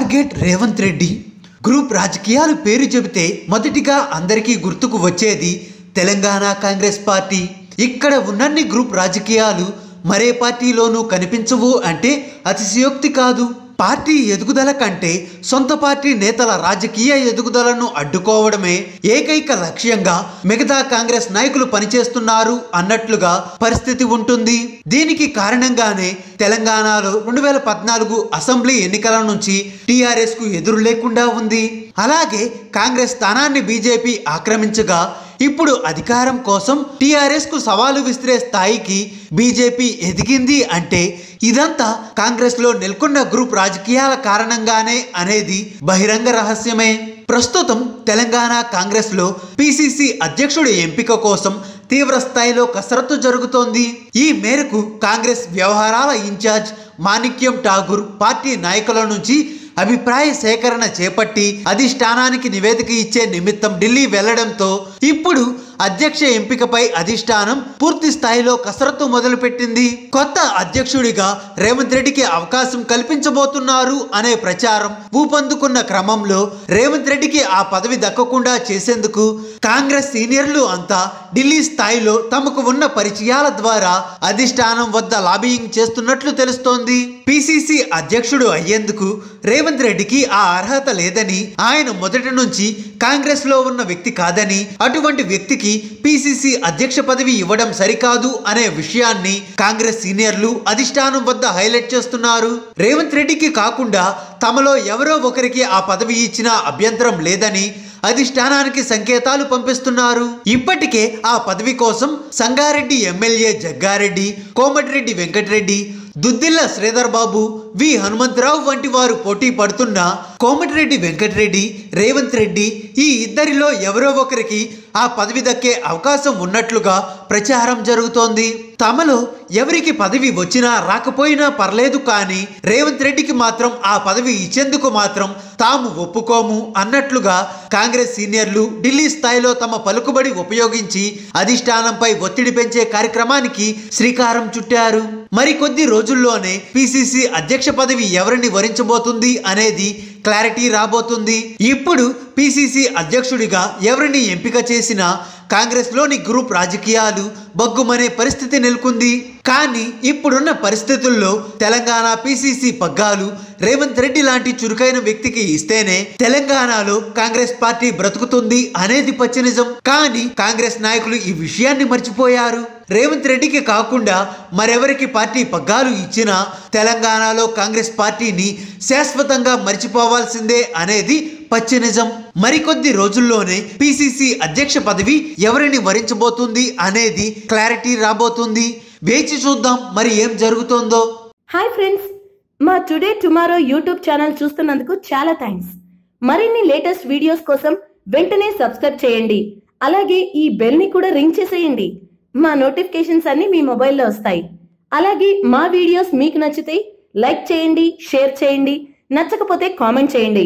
Target Revanth Reddy. Group రాజకీయాలు పేరు చెబితే మొదటిగా అందరికీ గుర్తుకు వచ్చేది తెలంగాణ కాంగ్రెస్ పార్టీ. ఇక్కడ ఉన్నన్ని గ్రూప్ రాజకీయాలు మరే పార్టీలోనూ కనిపించవు అంటే అతిశయోక్తి కాదు. పార్టీ ఎదుగుదల కంటే సొంత పార్టీ నేతల రాజకీయ ఎదుగుదలను అడ్డుకోవడమే ఏకైక లక్ష్యంగా మిగతా కాంగ్రెస్ నాయకులు పనిచేస్తున్నారు అన్నట్లుగా పరిస్థితి ఉంటుంది. దీనికి కారణంగానే తెలంగాణలో 2014 అసెంబ్లీ ఎన్నికల నుంచి టీఆర్ఎస్ కు ఎదురు లేకుండా ఉంది. అలాగే కాంగ్రెస్ స్థానాన్ని బీజేపీ ఆక్రమించగా ఇప్పుడు అధికారం కోసం టీఆర్ఎస్ కు సవాలు విసిరే స్థాయికి బీజేపీ ఎదిగింది అంటే ఇదంతా కాంగ్రెస్ లో నెలకొన్న గ్రూప్ రాజకీయాల కారణంగానే అనేది బహిరంగ రహస్యమే. ప్రస్తుతం తెలంగాణ కాంగ్రెస్ లో పిసిసి అధ్యక్షుడి ఎంపిక కోసం తీవ్ర స్థాయిలో కసరత్తు జరుగుతోంది. ఈ మేరకు కాంగ్రెస్ వ్యవహారాల ఇన్ఛార్జ్ మాణిక్యం ఠాగూర్ పార్టీ నాయకుల నుంచి అభిప్రాయ సేకరణ చేపట్టి అధిష్టానానికి నివేదిక ఇచ్చే నిమిత్తం ఢిల్లీ వెళ్లడంతో ఇప్పుడు అధ్యక్ష ఎంపికపై అధిష్టానం పూర్తి స్థాయిలో కసరత్తు మొదలుపెట్టింది. కొత్త అధ్యక్షుడిగా రేవంత్ రెడ్డికి అవకాశం కల్పించబోతున్నారు అనే ప్రచారం ఊపందుకున్న క్రమంలో రేవంత్ రెడ్డికి ఆ పదవి దక్కకుండా చేసేందుకు కాంగ్రెస్ సీనియర్లు అంతా ఢిల్లీ స్థాయిలో తమకు ఉన్న పరిచయాల ద్వారా అధిష్టానం వద్ద లాబియింగ్ చేస్తున్నట్లు తెలుస్తోంది. పిసిసి అధ్యక్షుడు అయ్యేందుకు రేవంత్ రెడ్డికి ఆ అర్హత లేదని, ఆయన మొదటి నుంచి కాంగ్రెస్ లో ఉన్న వ్యక్తి కాదని, అటువంటి వ్యక్తికి పిసిసి అధ్యక్ష పదవి ఇవ్వడం సరికాదు అనే విషయాన్ని కాంగ్రెస్ సీనియర్లు అధిష్టానం వద్ద హైలైట్ చేస్తున్నారు. రేవంత్ రెడ్డికి కాకుండా తమలో ఎవరో ఒకరికి ఆ పదవి ఇచ్చినా అభ్యంతరం లేదని అధిష్టానానికి సంకేతాలు పంపిస్తున్నారు. ఇప్పటికే ఆ పదవి కోసం సంగారెడ్డి ఎమ్మెల్యే జగ్గారెడ్డి, కోమటిరెడ్డి వెంకటరెడ్డి, దుద్దిల్ల శ్రీధర్ బాబు, వి హనుమంతరావు వంటి వారు పోటీ పడుతున్న కోమటిరెడ్డి వెంకటరెడ్డి, రేవంత్ రెడ్డి ఈ ఇద్దరిలో ఎవరో ఒకరికి ఆ పదవి దక్కే అవకాశం ఉన్నట్లుగా ప్రచారం జరుగుతోంది. తమలో ఎవరికి పదవి వచ్చినా రాకపోయినా పర్లేదు, కానీ రేవంత్ రెడ్డికి మాత్రం ఆ పదవి ఇచ్చేందుకు మాత్రం తాము ఒప్పుకోము అన్నట్లుగా కాంగ్రెస్ సీనియర్లు ఢిల్లీ స్థాయిలో తమ పలుకుబడి ఉపయోగించి అధిష్టానంపై ఒత్తిడి పెంచే కార్యక్రమానికి శ్రీకారం చుట్టారు. మరికొద్ది రోజుల్లోనే పిసిసి అధ్యక్ష పదవి ఎవరిని వరించబోతుంది అనేది క్లారిటీ రాబోతుంది. ఇప్పుడు పిసిసి అధ్యక్షుడిగా ఎవరిని ఎంపిక చేసినా కాంగ్రెస్ లోని గ్రూప్ రాజకీయాలు బగ్గుమనే పరిస్థితి నెలకొంది. కానీ ఇప్పుడున్న పరిస్థితుల్లో తెలంగాణ పిసిసి పగ్గాలు రేవంత్ రెడ్డి లాంటి చురుకైన వ్యక్తికి ఇస్తేనే తెలంగాణలో కాంగ్రెస్ పార్టీ బ్రతుకుతుంది అనేది పచ్చి నిజం. కానీ కాంగ్రెస్ నాయకులు ఈ విషయాన్ని మర్చిపోయారు. రేవంత్ రెడ్డికి కాకుండా మరెవరికి పార్టీ పగ్గాలు ఇచ్చినా తెలంగాణలో కాంగ్రెస్ పార్టీని శాశ్వతంగా మర్చిపోవాల్సిందే అనేది పచ్చి నిజం. మరికొద్ది రోజుల్లోనే పిసిసి అధ్యక్ష పదవి ఎవరిని వరించబోతుంది అనేది క్లారిటీ రాబోతుంది. వేచి చూద్దాం మరి ఏం జరుగుతుందో. హాయ్ ఫ్రెండ్స్, మా టుడే టుమారో యూట్యూబ్ ఛానల్ చూస్తున్నందుకు చాలా థ్యాంక్స్. మరిన్ని లేటెస్ట్ వీడియోస్ కోసం వెంటనే సబ్స్క్రైబ్ చేయండి. అలాగే ఈ బెల్ ని కూడా రింగ్ చేసేయండి. మా నోటిఫికేషన్స్ అన్ని మీ మొబైల్లో వస్తాయి. అలాగే మా వీడియోస్ మీకు నచ్చితే లైక్ చేయండి, షేర్ చేయండి, నచ్చకపోతే కామెంట్ చేయండి.